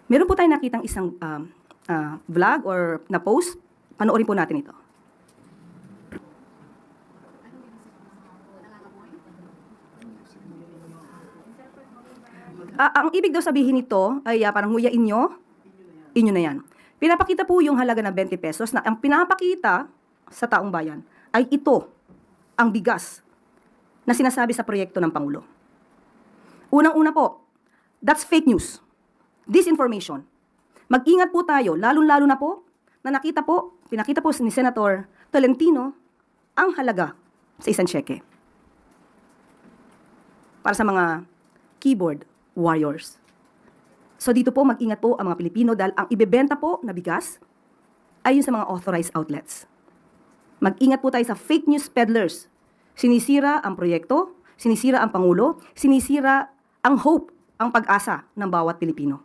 Meron po tayong nakitang isang vlog or na post. Panoorin po natin ito. Ang ibig daw sabihin nito ay parang nguyain nyo, inyo na yan. Pinapakita po yung halaga ng 20 pesos na ang pinapakita sa taong bayan ay ito, ang bigas na sinasabi sa proyekto ng Pangulo. Unang-una po, that's fake news. Disinformation. Mag-ingat po tayo, lalong-lalo na po, na pinakita po ni Senator Tolentino ang halaga sa isang cheque. Para sa mga keyboard warriors. So dito po, mag-ingat po ang mga Pilipino dahil ang ibebenta po na bigas ay yun sa mga authorized outlets. Mag-ingat po tayo sa fake news peddlers. Sinisira ang proyekto, sinisira ang Pangulo, sinisira ang hope, ang pag-asa ng bawat Pilipino.